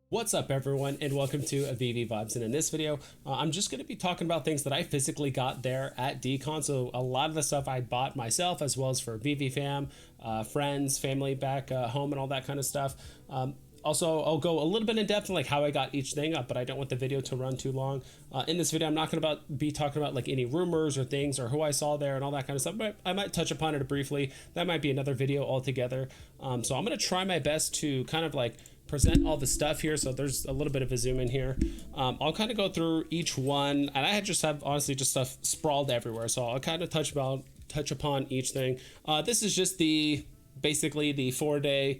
What's up, everyone, and welcome to VV Vibes. And in this video, I'm just going to be talking about things that I physically got there at DCon. So a lot of the stuff I bought myself, as well as for VV fam, friends, family back home, and all that kind of stuff. Also, I'll go a little bit in depth on like how I got each thing up, but I don't want the video to run too long. In this video, I'm not going to be talking about like any rumors or things or who I saw there and all that kind of stuff, but I might touch upon it briefly. That might be another video altogether. So I'm going to try my best to kind of like present all the stuff here, so there's a little bit of a zoom in here. I'll kind of go through each one, and I just have honestly just stuff sprawled everywhere, so I'll kind of touch upon each thing. This is just basically the 4-day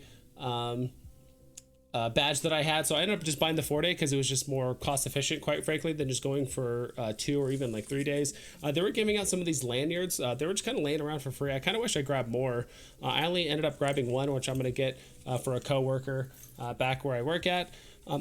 badge that I had, so I ended up just buying the 4-day because it was just more cost efficient, quite frankly, than just going for 2 or even like 3 days. They were giving out some of these lanyards. They were just kind of laying around for free. I kind of wish I grabbed more. I only ended up grabbing one, which I'm going to get for a coworker back where I work at.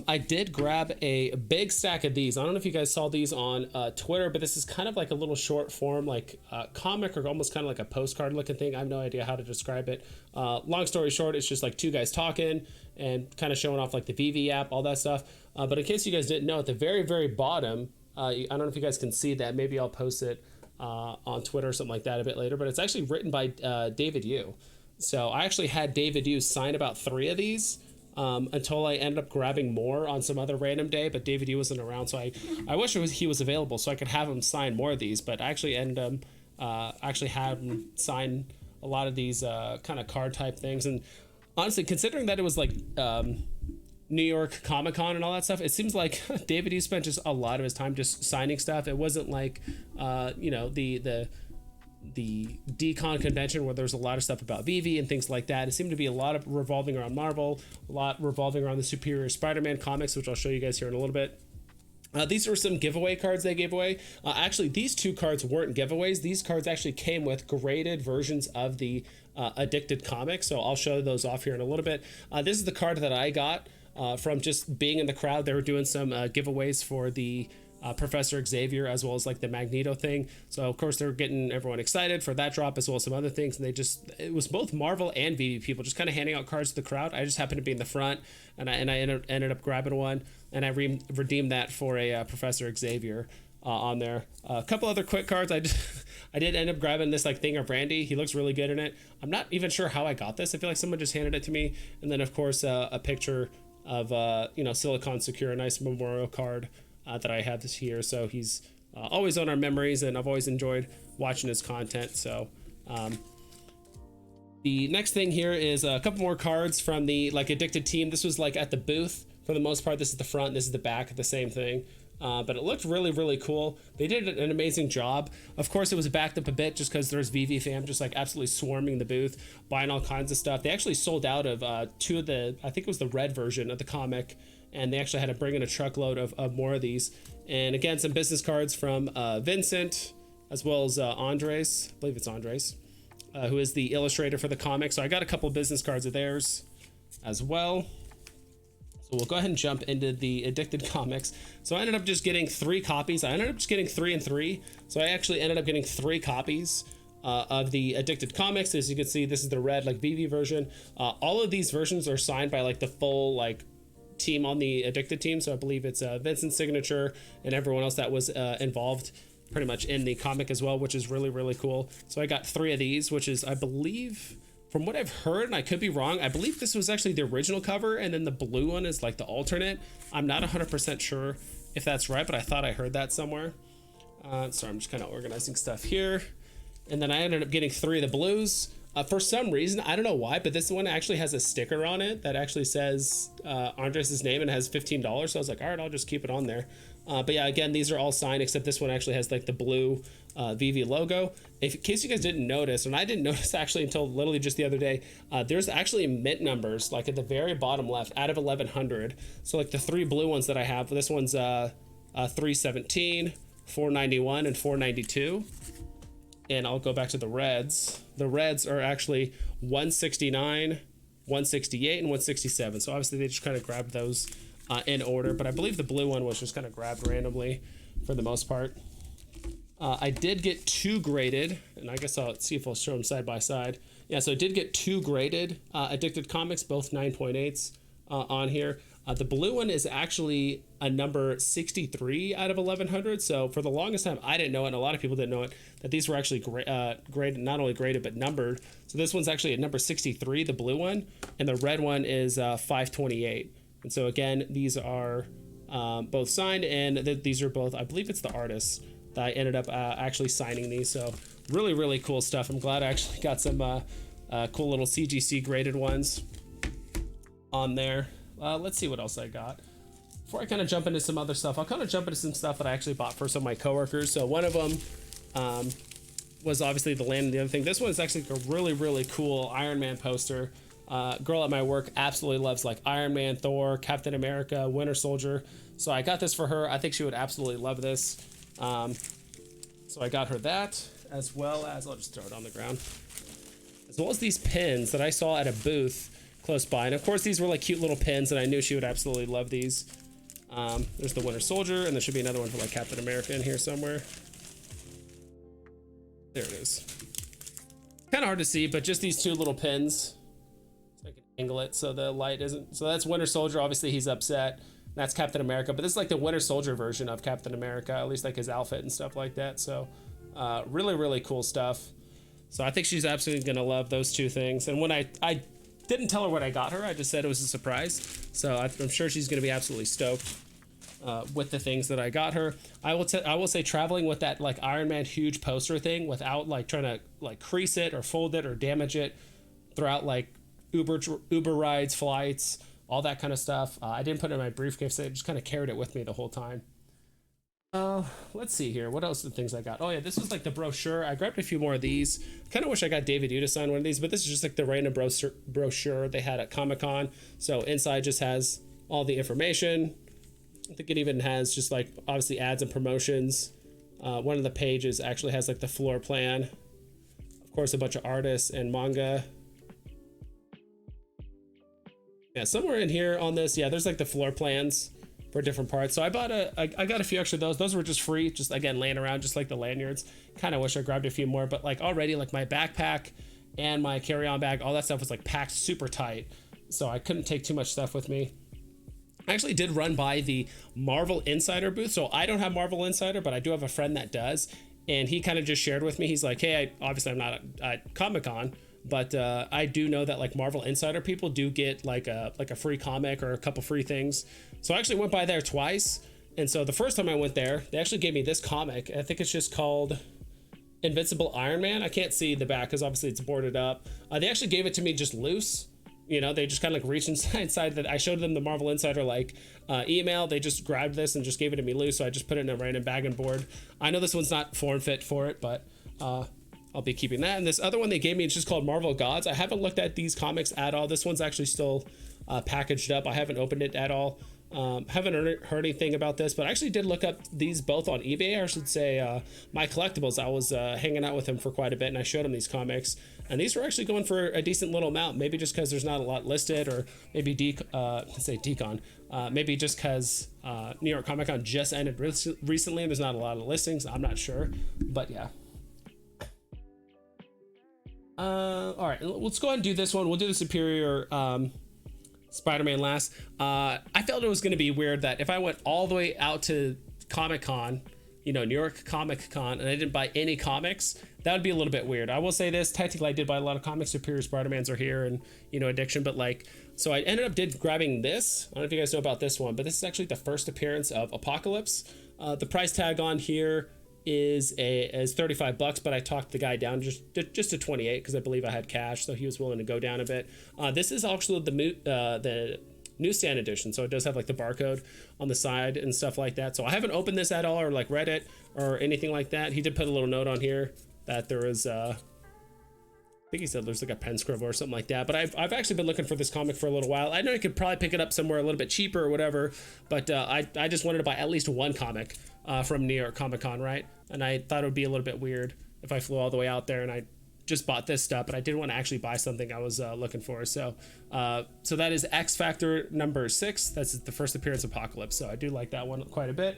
I did grab a big stack of these. I don't know if you guys saw these on Twitter, but this is kind of like a little short form, like comic or almost kind of like a postcard looking thing. I have no idea how to describe it. Long story short, it's just like two guys talking and kind of showing off like the VV app, all that stuff. But in case you guys didn't know, at the very, very bottom, I don't know if you guys can see that. Maybe I'll post it on Twitter or something like that a bit later, but it's actually written by David Yu. So I actually had David Yu sign about 3 of these. Until I ended up grabbing more on some other random day, but David Yu wasn't around, so I wish he was available so I could have him sign more of these. But I actually ended up have him sign a lot of these kind of card type things. And honestly, considering that it was like New York Comic Con and all that stuff, it seems like David Yu spent just a lot of his time just signing stuff. It wasn't like the DCon convention where there's a lot of stuff about VV and things like that. It seemed to be a lot of revolving around Marvel, a lot revolving around the Superior Spider-Man comics, which I'll show you guys here in a little bit. These were some giveaway cards they gave away. Actually, these 2 cards weren't giveaways. These cards actually came with graded versions of the Addicted comics, so I'll show those off here in a little bit. This is the card that I got from just being in the crowd. They were doing some giveaways for the Professor Xavier, as well as like the Magneto thing. So of course they're getting everyone excited for that drop, as well as some other things. And it was both Marvel and VV people just kind of handing out cards to the crowd. I just happened to be in the front, and I ended up grabbing one, and I redeemed that for a Professor Xavier on there. A couple other quick cards. I did end up grabbing this like thing of Randy. He looks really good in it. I'm not even sure how I got this. I feel like someone just handed it to me. And then of course a picture of Silicon Secure, a nice memorial card that I have this year. So he's always on our memories, and I've always enjoyed watching his content. So the next thing here is a couple more cards from the like Addicted team. This was like at the booth for the most part. This is the front, this is the back, the same thing. But it looked really, really cool. They did an amazing job. Of course, it was backed up a bit just because there's VV fam just like absolutely swarming the booth, buying all kinds of stuff. They actually sold out of 2 of the, I think it was the red version of the comic, and they actually had to bring in a truckload of more of these. And again, some business cards from Vincent, as well as Andres, I believe it's Andres, who is the illustrator for the comic. So I got a couple business cards of theirs as well. So we'll go ahead and jump into the Addicted comics. So I ended up just getting 3 copies. I ended up just getting 3 and 3. So I actually ended up getting 3 copies of the Addicted comics. As you can see, this is the red like VV version. All of these versions are signed by like the full like team on the Addicted team. So I believe it's Vincent's signature and everyone else that was involved pretty much in the comic as well, which is really, really cool. So I got 3 of these, which is, I believe, from what I've heard, and I could be wrong, I believe this was actually the original cover, and then the blue one is like the alternate. I'm not 100% sure if that's right, but I thought I heard that somewhere. Sorry, I'm just kind of organizing stuff here. And then I ended up getting 3 of the blues. For some reason, I don't know why, but this one actually has a sticker on it that actually says Andres' name and has $15. So I was like, all right, I'll just keep it on there. But yeah, again, these are all signed, except this one actually has like the blue VV logo. In case you guys didn't notice, and I didn't notice actually until literally just the other day, there's actually mint numbers like at the very bottom left out of 1100. So like the 3 blue ones that I have, this one's 317, 491, and 492. And I'll go back to the reds. The reds are actually 169, 168, and 167. So obviously they just kind of grabbed those in order, but I believe the blue one was just kind of grabbed randomly for the most part. I did get 2 graded, and I guess I'll see if I'll show them side by side. Yeah, so I did get 2 graded Addicted comics, both 9.8s on here. The blue one is actually a number 63 out of 1100. So for the longest time, I didn't know it, and a lot of people didn't know it, that these were actually graded, not only graded, but numbered. So this one's actually at number 63, the blue one, and the red one is 528. And so again, these are both signed, and these are both, I believe it's the artists that I ended up actually signing these. So really, really cool stuff. I'm glad I actually got some cool little CGC graded ones on there. Let's see what else I got. Before I kind of jump into some other stuff, I'll kind of jump into some stuff that I actually bought for some of my coworkers. So one of them was obviously the land and the other thing. This one is actually a really, really cool Iron Man poster. Girl at my work absolutely loves like Iron Man, Thor, Captain America, Winter Soldier. So I got this for her. I think she would absolutely love this. So I got her that, as well as, I'll just throw it on the ground, as well as these pins that I saw at a booth close by. And of course, these were like cute little pins, and I knew she would absolutely love these. There's the Winter Soldier, and there should be another one for like Captain America in here somewhere. There it is. Kind of hard to see, but just these two little pins. So I can angle it so the light isn't. So that's Winter Soldier. Obviously, he's upset. That's Captain America, but this is like the Winter Soldier version of Captain America, at least like his outfit and stuff like that. So really, really cool stuff. So I think she's absolutely gonna love those two things. And when I didn't tell her what I got her, I just said it was a surprise. So I'm sure she's gonna be absolutely stoked with the things that I got her. I will say traveling with that like Iron Man huge poster thing without like trying to like crease it or fold it or damage it throughout like Uber rides, flights, all that kind of stuff. I didn't put it in my briefcase. I just kind of carried it with me the whole time. Let's see here. What else are the things I got? Oh yeah, this was like the brochure. I grabbed a few more of these. Kind of wish I got David Yu to sign one of these, but this is just like the random brochure they had at Comic-Con. So inside just has all the information. I think it even has just like obviously ads and promotions. One of the pages actually has like the floor plan. Of course, a bunch of artists and manga. Yeah, somewhere in here on this, yeah, there's like the floor plans for different parts. So I got a few extra of those. Those were just free, just again laying around, just like the lanyards. Kind of wish I grabbed a few more, but like already like my backpack and my carry-on bag, all that stuff was like packed super tight, so I couldn't take too much stuff with me. I actually did run by the Marvel Insider booth. So I don't have Marvel Insider, but I do have a friend that does, and he kind of just shared with me. He's like, hey, obviously I'm not at Comic-Con, but I do know that like Marvel Insider people do get like a free comic or a couple free things. So I actually went by there twice. And so the first time I went there, they actually gave me this comic. I think it's just called Invincible Iron Man. I can't see the back because obviously it's boarded up. They actually gave it to me just loose. You know, they just kind of like reached inside that. I showed them the Marvel Insider like email. They just grabbed this and just gave it to me loose. So I just put it in a random bag and board. I know this one's not form fit for it, but I'll be keeping that. And this other one they gave me, it's just called Marvel Gods. I haven't looked at these comics at all. This one's actually still packaged up. I haven't opened it at all. Haven't heard anything about this, but I actually did look up these both on eBay. I should say My Collectibles. I was hanging out with him for quite a bit, and I showed him these comics. And these were actually going for a decent little amount. Maybe just because there's not a lot listed, or maybe maybe just because New York Comic Con just ended recently, and there's not a lot of listings. I'm not sure, but yeah. All right, let's go ahead and do this one. We'll do the Superior Spider-Man last. I felt it was going to be weird that if I went all the way out to Comic-Con, you know, New York Comic Con, and I didn't buy any comics, that would be a little bit weird. I will say this, technically I did buy a lot of comics. Superior Spider-Mans are here, and, you know, Addiction, but like, so I ended up grabbing this. I don't know if you guys know about this one, but this is actually the first appearance of Apocalypse. The price tag on here is $35, but I talked the guy down just to 28 because I believe I had cash, so he was willing to go down a bit. This is actually the newsstand edition, so it does have like the barcode on the side and stuff like that. So I haven't opened this at all or like read it or anything like that. He did put a little note on here that there was I think he said there's like a pen scribble or something like that. But I've actually been looking for this comic for a little while. I know you could probably pick it up somewhere a little bit cheaper or whatever, but I just wanted to buy at least one comic from New York Comic Con, right? And I thought it would be a little bit weird if I flew all the way out there and I just bought this stuff, but I didn't want to actually buy something I was looking for. So that is X Factor number 6. That's the first appearance of Apocalypse. So I do like that one quite a bit.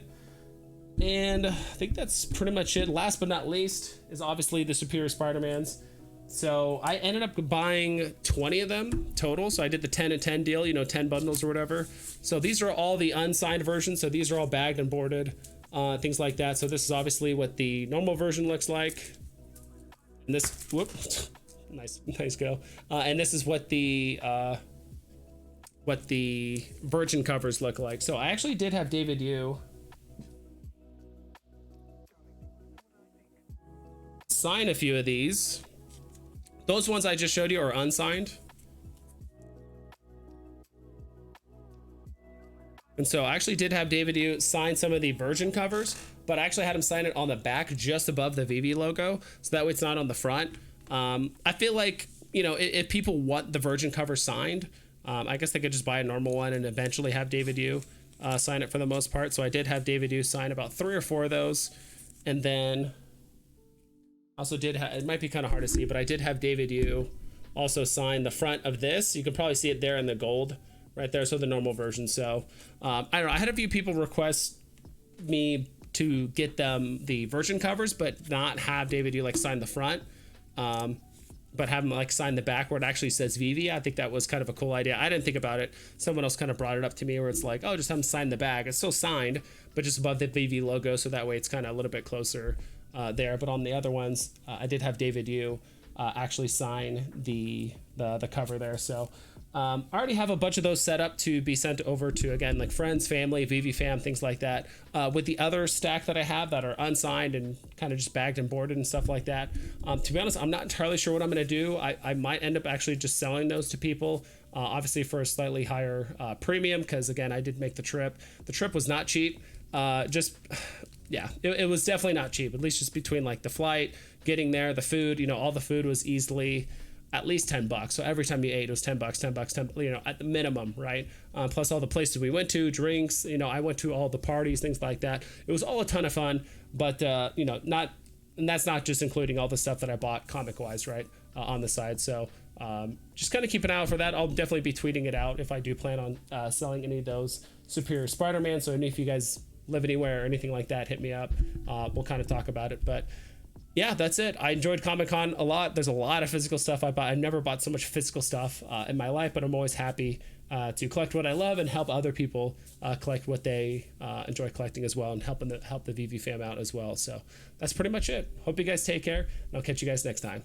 And I think that's pretty much it. Last but not least is obviously the Superior Spider-Mans. So I ended up buying 20 of them total. So I did the 10 and 10 deal, you know, 10 bundles or whatever. So these are all the unsigned versions. So these are all bagged and boarded, things like that. So this is obviously what the normal version looks like. And this, whoop, nice go. And this is what the virgin covers look like. So I actually did have David Yu sign a few of these. Those ones I just showed you are unsigned. And so I actually did have David Yu sign some of the virgin covers, but I actually had him sign it on the back just above the VV logo. So that way it's not on the front. I feel like, you know, if people want the virgin cover signed, I guess they could just buy a normal one and eventually have David Yu sign it for the most part. So I did have David Yu sign about 3 or 4 of those. And then also did it might be kind of hard to see, but I did have David Yu also sign the front of this. You can probably see it there in the gold right there. So the normal version. So I don't know. I had a few people request me to get them the virgin covers, but not have David Yu like sign the front, but have him like sign the back where it actually says VV. I think that was kind of a cool idea. I didn't think about it. Someone else kind of brought it up to me where it's like, oh, just have him sign the back. It's still signed, but just above the VV logo. So that way it's kind of a little bit closer there. But on the other ones, I did have David Yu actually sign the cover there. So I already have a bunch of those set up to be sent over to, again, like friends, family, VV fam, things like that. With the other stack that I have that are unsigned and kind of just bagged and boarded and stuff like that. To be honest, I'm not entirely sure what I'm going to do. I might end up actually just selling those to people, obviously for a slightly higher premium, because again, I did make the trip. The trip was not cheap. Yeah, it was definitely not cheap, at least just between like the flight, getting there, the food, you know, all the food was easily at least $10. So every time you ate, it was $10, you know, at the minimum, right? Plus all the places we went to, drinks, you know, I went to all the parties, things like that. It was all a ton of fun, but, you know, and that's not just including all the stuff that I bought comic wise, right? On the side. So just kind of keep an eye out for that. I'll definitely be tweeting it out if I do plan on selling any of those Superior Spider-Man. So if you guys live anywhere or anything like that, hit me up. We'll kind of talk about it, but yeah, that's it. I enjoyed Comic-Con a lot. There's a lot of physical stuff I bought. I've never bought so much physical stuff in my life, but I'm always happy to collect what I love and help other people collect what they enjoy collecting as well, and help the VV fam out as well. So that's pretty much it. Hope you guys take care, and I'll catch you guys next time.